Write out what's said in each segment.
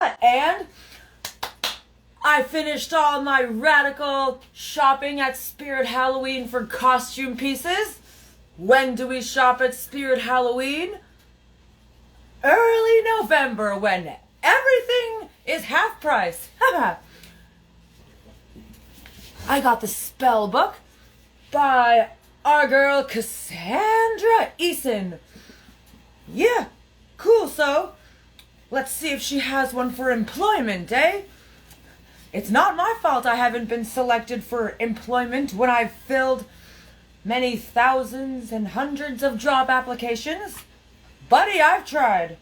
And I finished all my radical shopping at Spirit Halloween for costume pieces. When do we shop at Spirit Halloween? Early November, when everything is half price. I got the spell book by our girl Cassandra Eason. Yeah, cool. So let's see if she has one for employment, eh? It's not my fault I haven't been selected for employment when I've filled many thousands and hundreds of job applications. Buddy, I've tried.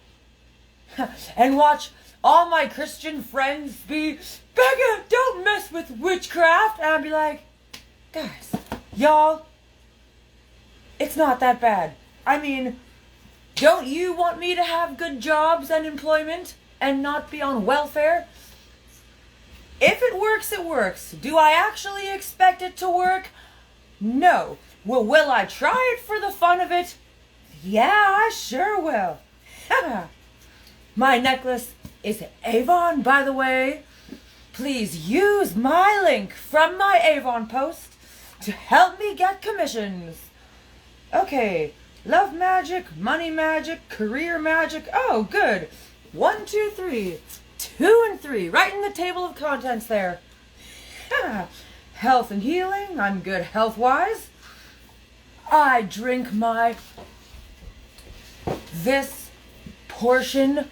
And watch all my Christian friends be, Becca, don't mess with witchcraft. And I'd be like, guys, y'all, it's not that bad. I mean, don't you want me to have good jobs and employment and not be on welfare? If it works, it works. Do I actually expect it to work? No. Well, will I try it for the fun of it? Yeah, I sure will. My necklace is Avon, by the way. Please use my link from my Avon post to help me get commissions. Okay, love magic, money magic, career magic. Oh, good. 1, 2, 3. 2 and 3, right in the table of contents there. Health and healing, I'm good health-wise. I drink this portion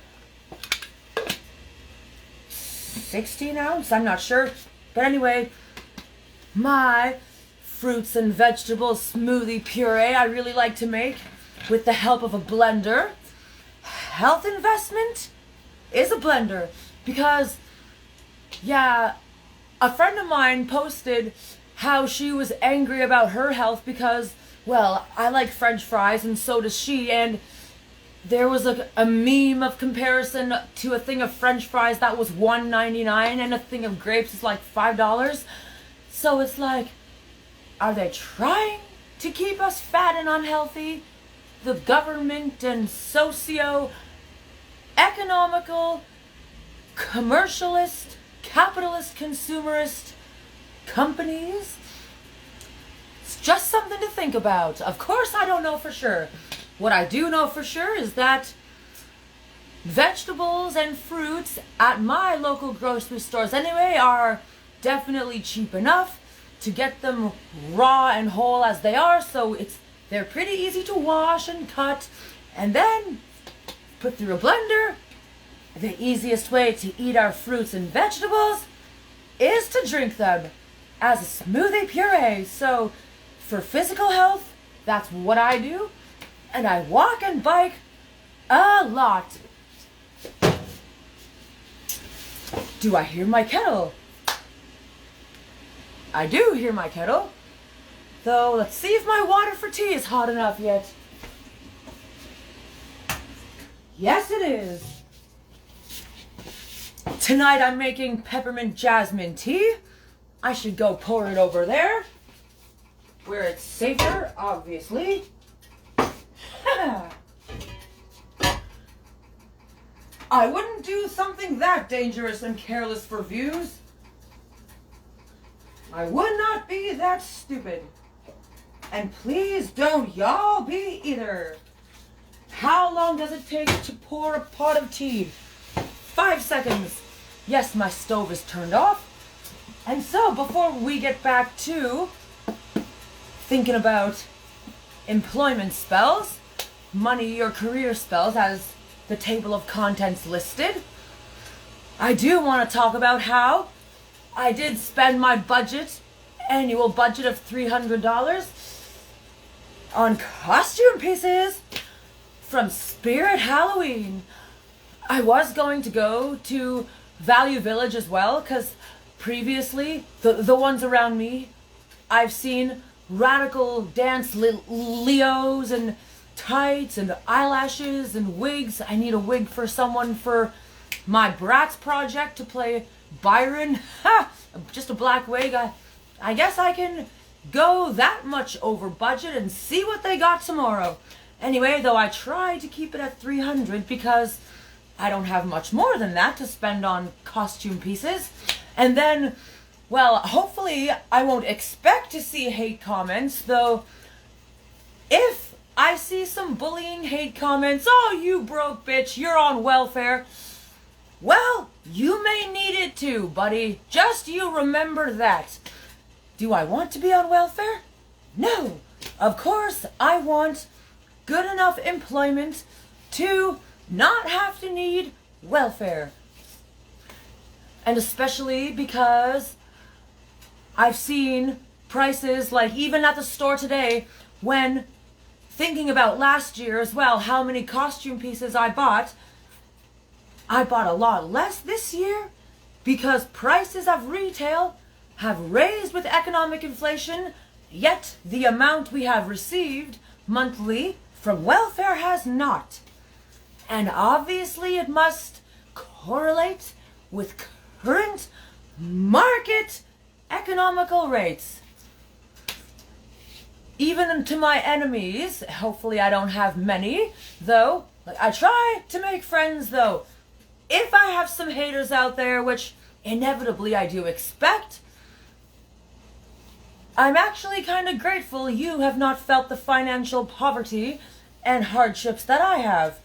16 ounce, I'm not sure. But anyway, my fruits and vegetables smoothie puree I really like to make with the help of a blender. Health investment is a blender because, yeah, a friend of mine posted how she was angry about her health because, well, I like French fries and so does she, and there was a meme of comparison to a thing of French fries that was $1.99 and a thing of grapes is like $5. So it's like, are they trying to keep us fat and unhealthy? The government and socio-economical, commercialist, capitalist, consumerist companies? It's just something to think about. Of course, I don't know for sure. What I do know for sure is that vegetables and fruits at my local grocery stores anyway are definitely cheap enough to get them raw and whole as they are, so they're pretty easy to wash and cut and then put through a blender. The easiest way to eat our fruits and vegetables is to drink them as a smoothie puree. So for physical health, that's what I do. And I walk and bike a lot. Do I hear my kettle? I do hear my kettle. Though, let's see if my water for tea is hot enough yet. Yes, it is. Tonight I'm making peppermint jasmine tea. I should go pour it over there, where it's safer, obviously. I wouldn't do something that dangerous and careless for views. I would not be that stupid. And please don't y'all be either. How long does it take to pour a pot of tea? 5 seconds. Yes, my stove is turned off. And so, before we get back to thinking about employment spells, money or career spells as the table of contents listed, I do want to talk about how I did spend my annual budget of $300 on costume pieces from Spirit Halloween. I was going to go to Value Village as well, because previously, the ones around me, I've seen radical dance Leos and tights and eyelashes and wigs. I need a wig for someone for my Bratz project to play Byron. Ha! Just a black wig. I guess I can go that much over budget and see what they got tomorrow. Anyway, though, I tried to keep it at $300 because I don't have much more than that to spend on costume pieces. And then, well, hopefully I won't expect to see hate comments, though if I see some bullying hate comments, oh, you broke bitch, you're on welfare, well, you may need it too, buddy. Just you remember that. Do I want to be on welfare? No. Of course, I want good enough employment to not have to need welfare. And especially because I've seen prices, like even at the store today, when thinking about last year as well, how many costume pieces I bought a lot less this year because prices of retail have raised with economic inflation, yet the amount we have received monthly from welfare has not. And obviously it must correlate with current market economical rates. Even to my enemies, hopefully I don't have many, though, I try to make friends though. If I have some haters out there, which inevitably I do expect, I'm actually kind of grateful you have not felt the financial poverty and hardships that I have.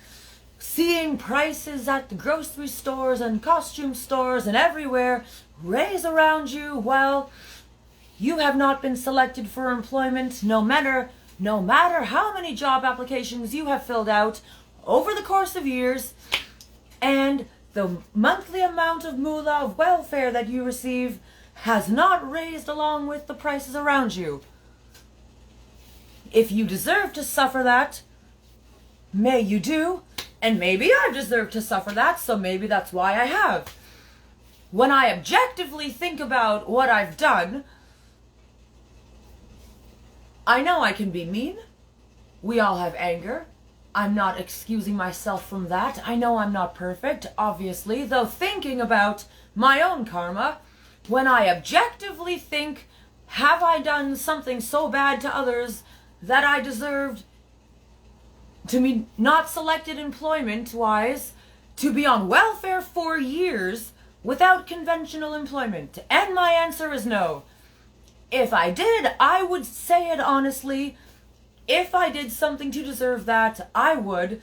Seeing prices at the grocery stores and costume stores and everywhere raise around you while you have not been selected for employment, no matter how many job applications you have filled out over the course of years, and the monthly amount of moolah of welfare that you receive has not raised along with the prices around you. If you deserve to suffer that, may you do, and maybe I've deserved to suffer that, so maybe that's why I have. When I objectively think about what I've done, I know I can be mean. We all have anger. I'm not excusing myself from that. I know I'm not perfect, obviously, though thinking about my own karma, when I objectively think, have I done something so bad to others that I deserved to be not selected employment-wise, to be on welfare for years without conventional employment? And my answer is no. If I did, I would say it honestly. If I did something to deserve that, I would,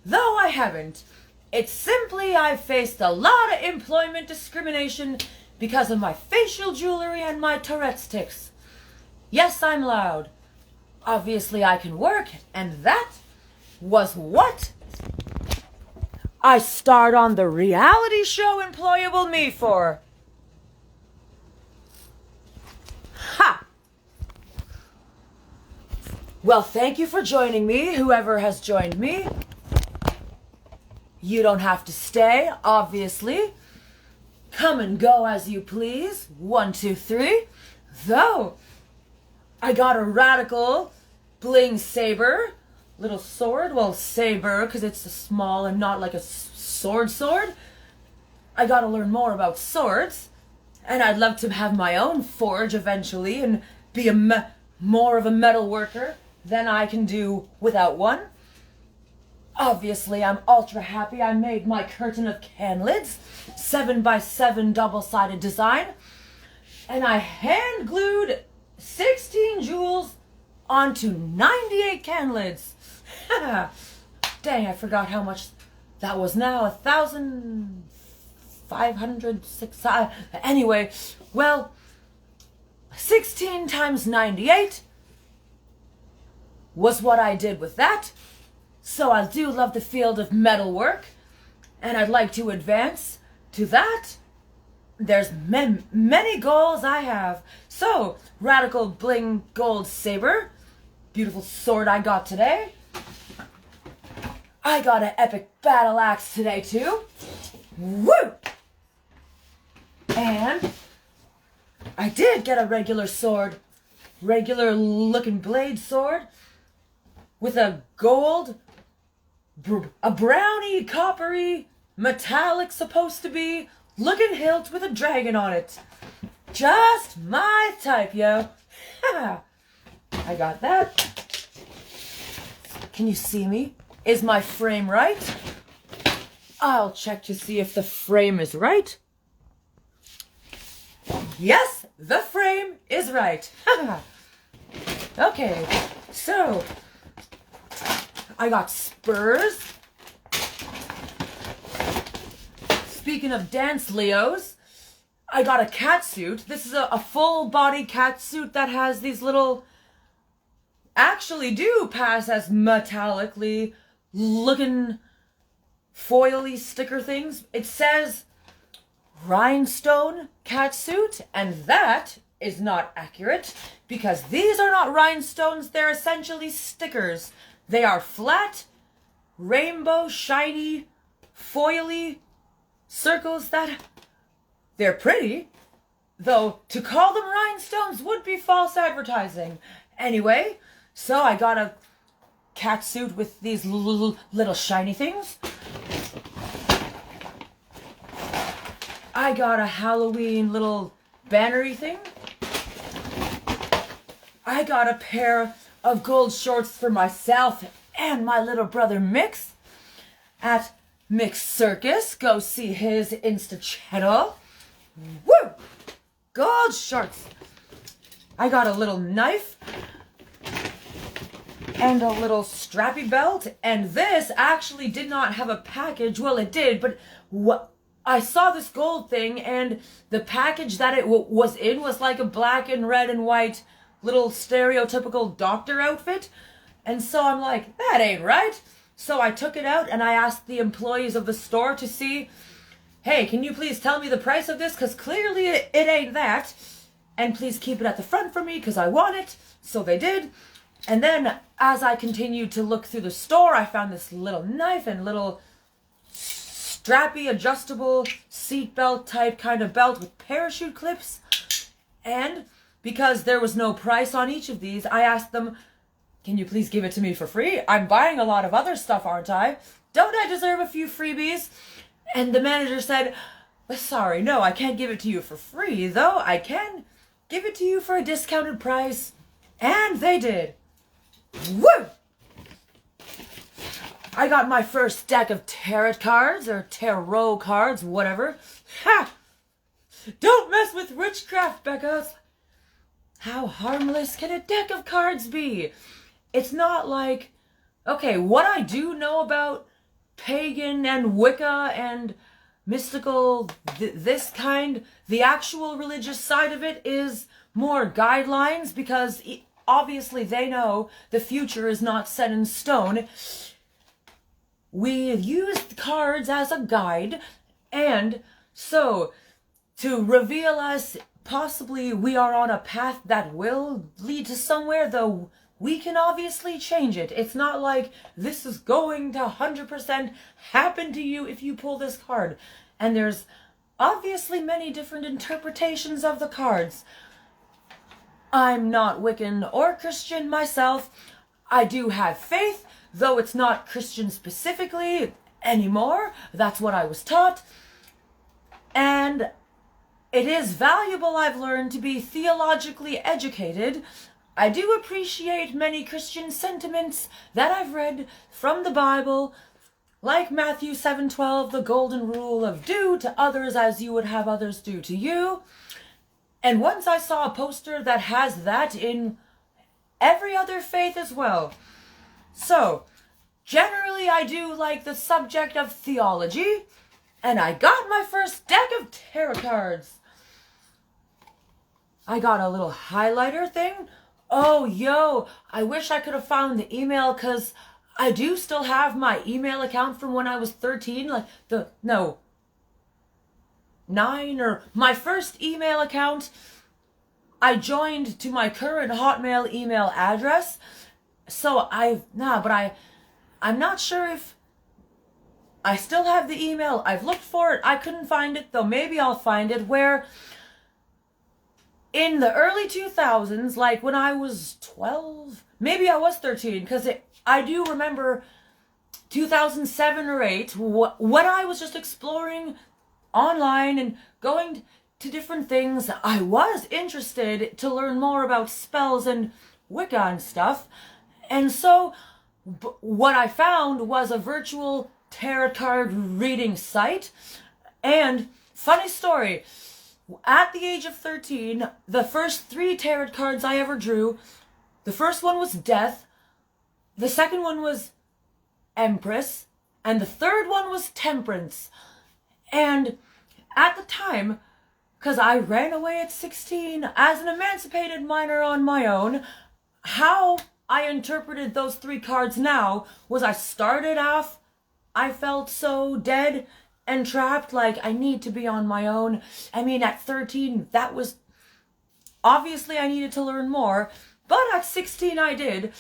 though I haven't. It's simply I've faced a lot of employment discrimination because of my facial jewelry and my Tourette's tics. Yes, I'm loud. Obviously I can work, and that was what I starred on the reality show Employable Me for. Ha! Well, thank you for joining me, whoever has joined me. You don't have to stay, obviously. Come and go as you please. 1, 2, 3. Though, I got a radical bling saber. Little sword. Well, saber, because it's a small and not like a sword. I gotta learn more about swords. And I'd love to have my own forge eventually and be more of a metal worker than I can do without one. Obviously, I'm ultra happy I made my curtain of can lids, 7x7 double-sided design, and I hand glued 16 jewels onto 98 can lids. Dang, I forgot how much that was now. 1,500, anyway, well, 16 times 98 was what I did with that. So I do love the field of metalwork, and I'd like to advance to that. There's many goals I have. So, radical bling gold saber, beautiful sword I got today. I got an epic battle axe today too. Woo! And I did get a regular sword, regular looking blade sword with a gold, a browny, coppery, metallic supposed to be, looking hilt with a dragon on it. Just my type, yo. I got that. Can you see me? Is my frame right? I'll check to see if the frame is right. Yes, the frame is right. Okay, so I got spurs. Speaking of dance Leos, I got a cat suit. This is a full body cat suit that has these little, actually do pass as metallically looking foily sticker things. It says rhinestone catsuit, and that is not accurate because these are not rhinestones, they're essentially stickers. They are flat, rainbow, shiny, foily circles that they're pretty, though to call them rhinestones would be false advertising. Anyway, so I got a catsuit with these little shiny things. I got a Halloween little bannery thing. I got a pair of gold shorts for myself and my little brother Mix at Mix Circus. Go see his Insta channel. Woo! Gold shorts. I got a little knife and a little strappy belt, and this actually did not have a package. Well, it did, but I saw this gold thing, and the package that it was in was like a black and red and white little stereotypical doctor outfit. And so I'm like, that ain't right. So I took it out and I asked the employees of the store to see, hey, can you please tell me the price of this? Because clearly it ain't that. And please keep it at the front for me because I want it. So they did. And then as I continued to look through the store, I found this little knife and little strappy, adjustable seatbelt type kind of belt with parachute clips. And because there was no price on each of these, I asked them, can you please give it to me for free? I'm buying a lot of other stuff, aren't I? Don't I deserve a few freebies? And the manager said, sorry, no, I can't give it to you for free, though I can give it to you for a discounted price. And they did. Woo! I got my first deck of tarot cards, or tarot cards, whatever. Ha! Don't mess with witchcraft, Becca. How harmless can a deck of cards be? It's not like, okay, what I do know about pagan and Wicca and mystical, this kind, the actual religious side of it is more guidelines, because obviously they know the future is not set in stone. We use cards as a guide, and so to reveal us, possibly we are on a path that will lead to somewhere, though we can obviously change it. It's not like this is going to 100% happen to you if you pull this card. And there's obviously many different interpretations of the cards. I'm not Wiccan or Christian myself. I do have faith, though it's not Christian specifically anymore. That's what I was taught. And it is valuable, I've learned, to be theologically educated. I do appreciate many Christian sentiments that I've read from the Bible, like Matthew 7:12, the golden rule of do to others as you would have others do to you. And once I saw a poster that has that in every other faith as well. So, generally I do like the subject of theology, and I got my first deck of tarot cards. I got a little highlighter thing. Oh, yo, I wish I could have found the email, because I do still have my email account from when I was 13, like my first email account. I joined to my current Hotmail email address, so I'm not sure if I still have the email. I've looked for it, I couldn't find it, though maybe I'll find it, where in the early 2000s, like when I was 12, maybe I was 13, because I do remember 2007 or 8, when I was just exploring online and going to different things. I was interested to learn more about spells and Wicca and stuff. And so what I found was a virtual tarot card reading site. And funny story, at the age of 13, the first 3 tarot cards I ever drew, the first one was Death, the second one was Empress, and the third one was Temperance. And at the time, because I ran away at 16 as an emancipated minor on my own, how I interpreted those 3 cards now was I started off, I felt so dead and trapped, like I need to be on my own. I mean, at 13, that was, obviously I needed to learn more, but at 16 I did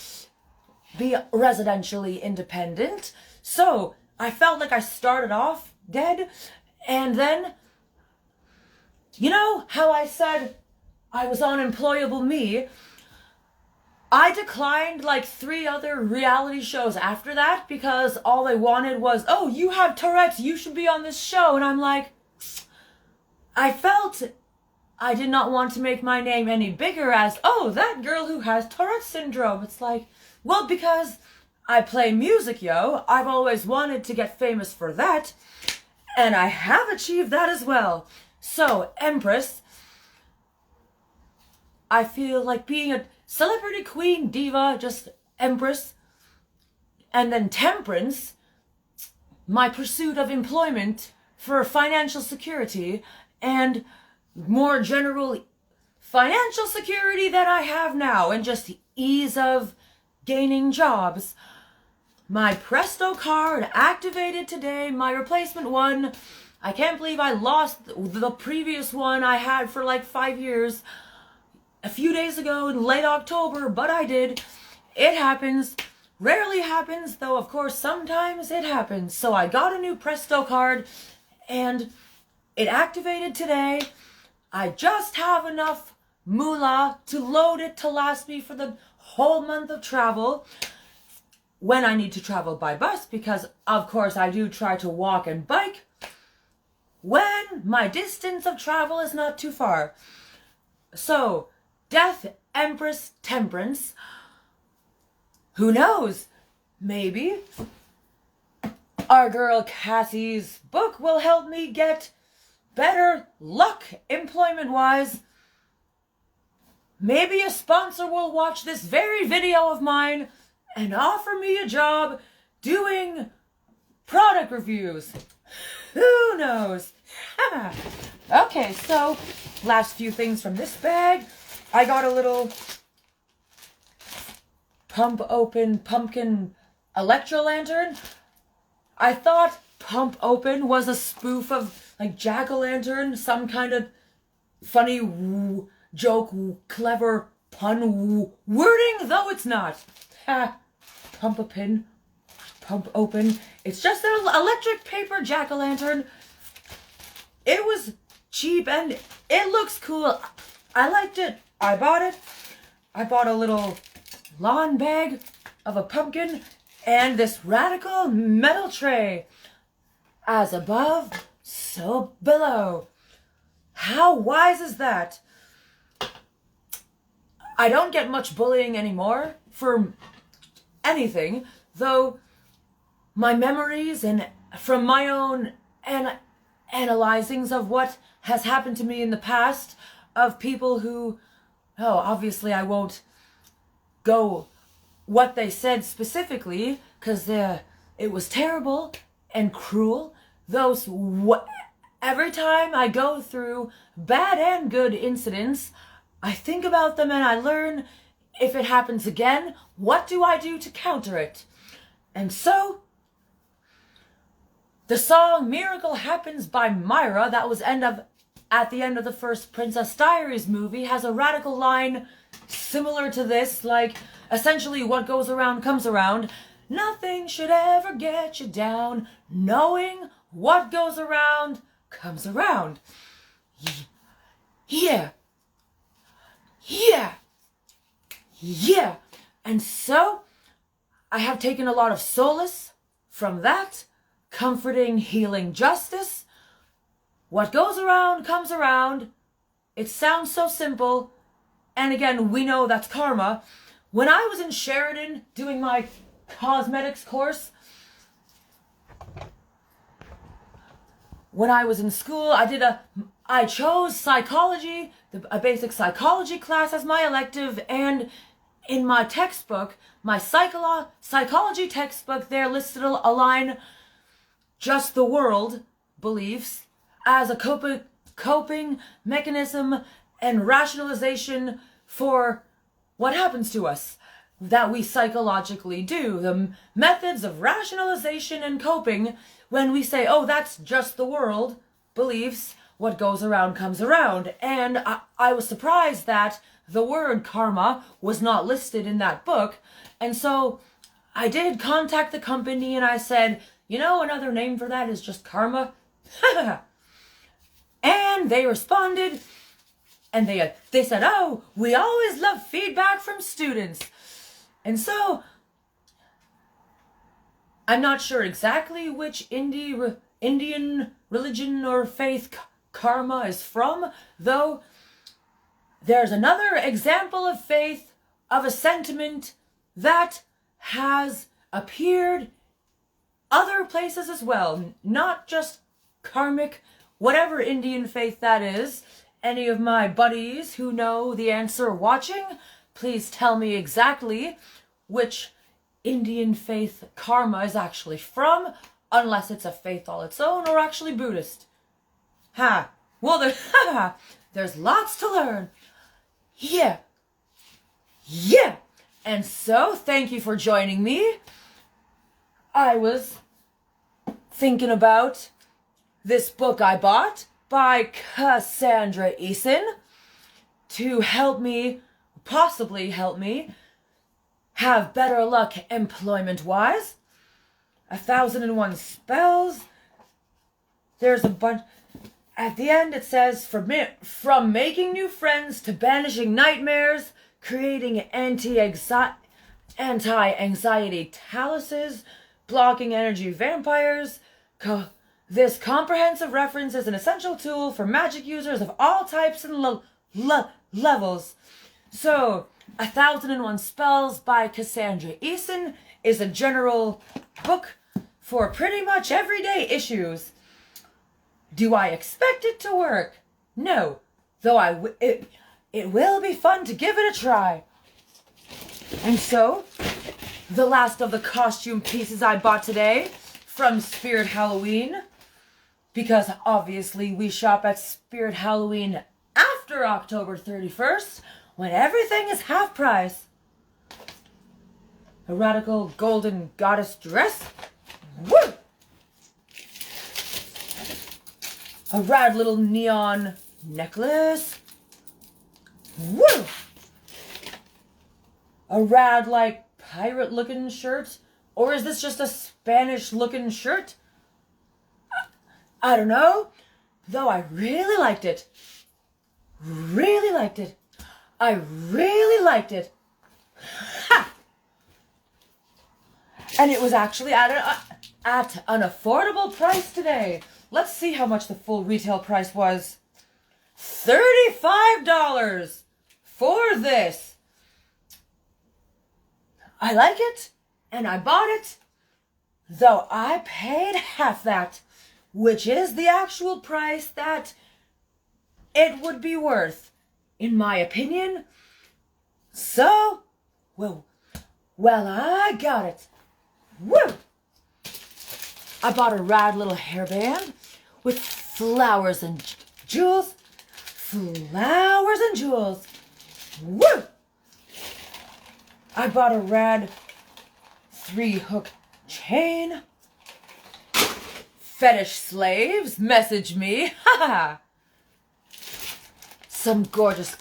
be residentially independent. So I felt like I started off dead, and then, you know how I said I was unemployable me? I declined like 3 other reality shows after that because all they wanted was, oh, you have Tourette's, you should be on this show. And I'm like, I felt I did not want to make my name any bigger as, oh, that girl who has Tourette's syndrome. It's like, well, because I play music, yo. I've always wanted to get famous for that. And I have achieved that as well. So, Empress, I feel like being a celebrity queen diva, just Empress. And then Temperance, my pursuit of employment for financial security and more general financial security than I have now, and just ease of gaining jobs. My Presto card activated today, my replacement one. I can't believe I lost the previous one I had for like 5 years a few days ago in late October, but I did. It happens. Rarely happens, though of course sometimes it happens. So I got a new Presto card and it activated today. I just have enough moolah to load it to last me for the whole month of travel when I need to travel by bus, because of course I do try to walk and bike when my distance of travel is not too far. So, Death, Empress, Temperance. Who knows? Maybe our girl Cassie's book will help me get better luck employment-wise. Maybe a sponsor will watch this very video of mine and offer me a job doing product reviews. Who knows? Okay, so last few things from this bag. I got a little pump open pumpkin electro lantern. I thought pump open was a spoof of like jack-o'-lantern, some kind of funny joke, clever pun wording, though it's not. Pump a pin, pump open. It's just an electric paper jack-o'-lantern. It was cheap and it looks cool. I liked it. I bought it. I bought a little lawn bag of a pumpkin and this radical metal tray. As above, so below. How wise is that? I don't get much bullying anymore for anything, though my memories and from my own analyzings of what has happened to me in the past, of people who, oh, obviously I won't go what they said specifically, because it was terrible and cruel. Every time I go through bad and good incidents, I think about them and I learn, if it happens again, what do I do to counter it? And so, the song Miracle Happens by Myra, that was at the end of the first Princess Diaries movie, has a radical line similar to this, like, essentially what goes around comes around. Nothing should ever get you down, knowing what goes around comes around. Yeah. Yeah. Yeah. And so, I have taken a lot of solace from that, comforting, healing justice. What goes around comes around. It sounds so simple. And again, we know that's karma. When I was in Sheridan doing my cosmetics course, when I was in school, I chose psychology, a basic psychology class as my elective, and in my textbook, my psychology textbook, there listed a line, just the world beliefs as a coping mechanism and rationalization for what happens to us that we psychologically do. The methods of rationalization and coping when we say, oh, that's just the world beliefs, what goes around comes around. And I was surprised that the word karma was not listed in that book. And so I did contact the company and I said, you know, another name for that is just karma. And they responded and they said, oh, we always love feedback from students. And so I'm not sure exactly which Indian religion or faith karma is from, though there's another example of faith, of a sentiment that has appeared other places as well, not just karmic, whatever Indian faith that is. Any of my buddies who know the answer watching, please tell me exactly which Indian faith karma is actually from, unless it's a faith all its own or actually Buddhist. Well, there's lots to learn. Yeah. And so, thank you for joining me. I was thinking about this book I bought by Cassandra Eason to possibly help me have better luck employment-wise. 1001 Spells. There's a bunch. At the end it says, from making new friends to banishing nightmares, creating anti-anxiety taluses, blocking energy vampires. This comprehensive reference is an essential tool for magic users of all types and levels. So, 1001 Spells by Cassandra Eason is a general book for pretty much everyday issues. Do I expect it to work? No, though it will be fun to give it a try. And so, the last of the costume pieces I bought today from Spirit Halloween, because obviously we shop at Spirit Halloween after October 31st, when everything is half price. A radical golden goddess dress. Woo! A rad little neon necklace. Woo! A rad like pirate looking shirt. Or is this just a Spanish looking shirt? I don't know. Though I really liked it. Really liked it. I really liked it. Ha! And it was actually at an affordable price today. Let's see how much the full retail price was. $35 for this. I like it, and I bought it, though I paid half that, which is the actual price that it would be worth, in my opinion. So, well, I got it. Woo! I bought a rad little hairband with flowers and jewels. Flowers and jewels. Woo! I bought a rad 3-hook chain. Fetish slaves, message me. Ha ha! Some gorgeous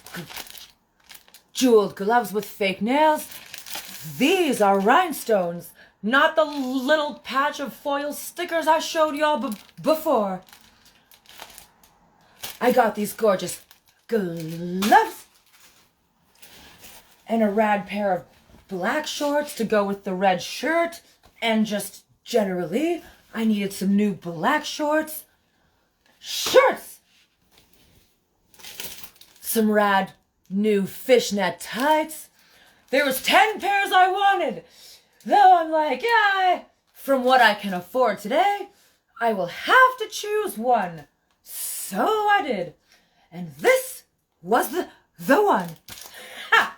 jeweled gloves with fake nails. These are rhinestones, not the little patch of foil stickers I showed y'all before. I got these gorgeous gloves and a rad pair of black shorts to go with the red shirt, and just generally, I needed some new black shorts. Shirts! Some rad new fishnet tights. There was 10 pairs I wanted. Though I'm like, yeah, from what I can afford today, I will have to choose one. So I did. And this was the one. Ha!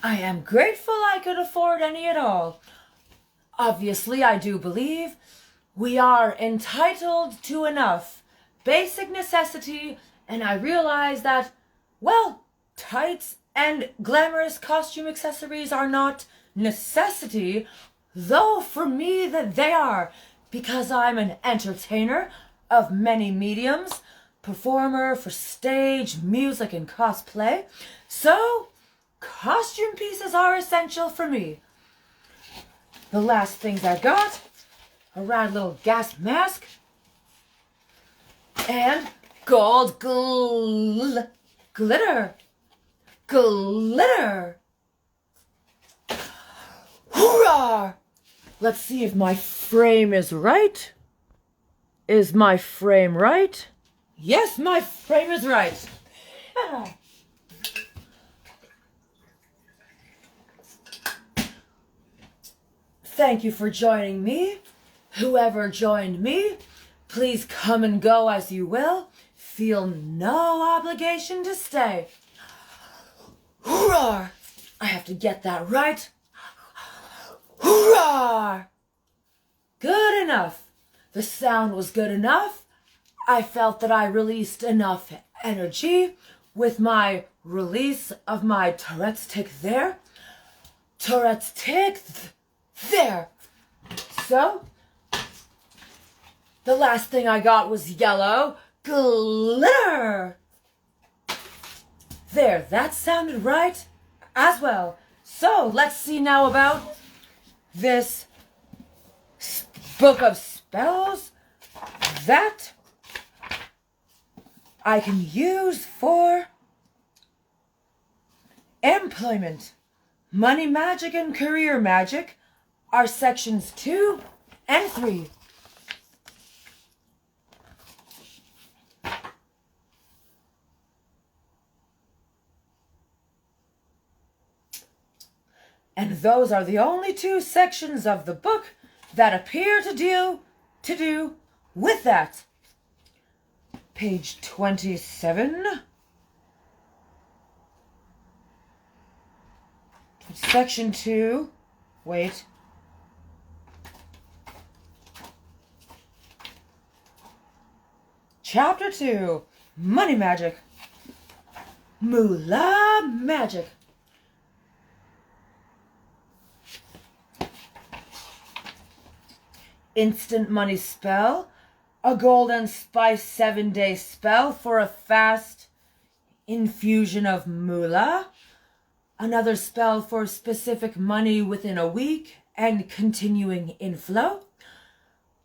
I am grateful I could afford any at all. Obviously, I do believe we are entitled to enough basic necessity, and I realize that, well, tights and glamorous costume accessories are not necessity, though for me that they are, because I'm an entertainer of many mediums, performer for stage, music, and cosplay, so costume pieces are essential for me. The last things I got, a rad little gas mask, and gold glitter. Glitter! Hoorah! Let's see if my frame is right. Is my frame right? Yes, my frame is right. Thank you for joining me. Whoever joined me, please come and go as you will. Feel no obligation to stay. Roarr! I have to get that right. Roarr! Good enough. The sound was good enough. I felt that I released enough energy with my release of my Tourette's tick there. Tourette's tick there. So, the last thing I got was yellow glitter. There, that sounded right as well. So, let's see now about this book of spells that I can use for employment. Money magic and career magic are sections 2 and 3. And those are the only 2 sections of the book that appear to do with that. Page 27. Section 2. Wait. Chapter 2. Money magic. Moolah magic. Instant money spell, a golden spice 7-day spell for a fast infusion of moolah, another spell for specific money within a week and continuing inflow,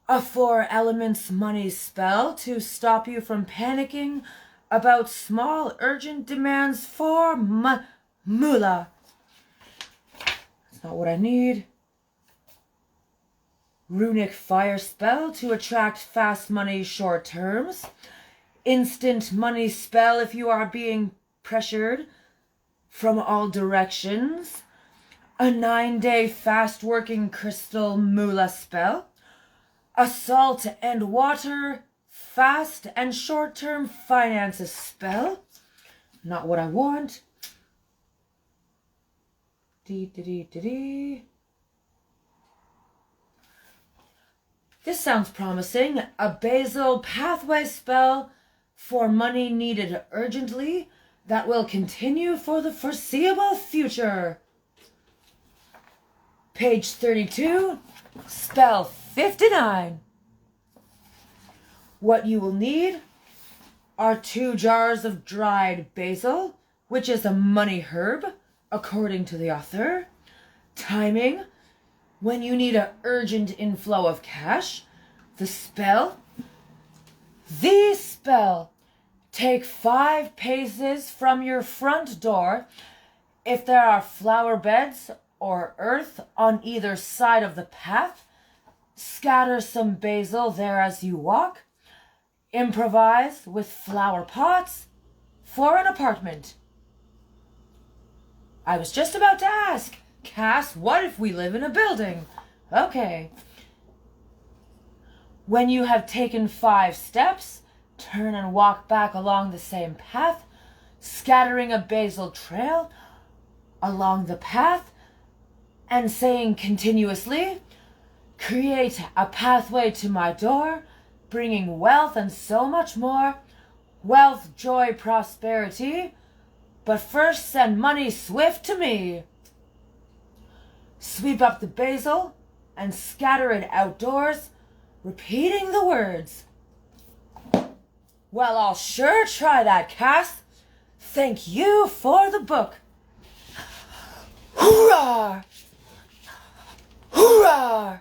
a 4 elements money spell to stop you from panicking about small urgent demands for moolah. That's not what I need. Runic fire spell to attract fast money short terms. Instant money spell if you are being pressured from all directions. A 9-day fast working crystal moolah spell. A salt and water fast and short term finances spell. Not what I want. This sounds promising. A basil pathway spell for money needed urgently that will continue for the foreseeable future. Page 32, spell 59. What you will need are 2 jars of dried basil, which is a money herb, according to the author. Timing. When you need an urgent inflow of cash, the spell. Take 5 paces from your front door. If there are flower beds or earth on either side of the path, scatter some basil there as you walk. Improvise with flower pots for an apartment. I was just about to ask, Cass, what if we live in a building? Okay. When you have taken 5 steps, turn and walk back along the same path, scattering a basil trail along the path, and saying continuously, create a pathway to my door, bringing wealth and so much more, wealth, joy, prosperity, but first send money swift to me. Sweep up the basil and scatter it outdoors, repeating the words. Well, I'll sure try that, Cass. Thank you for the book. Roarr! Roarr!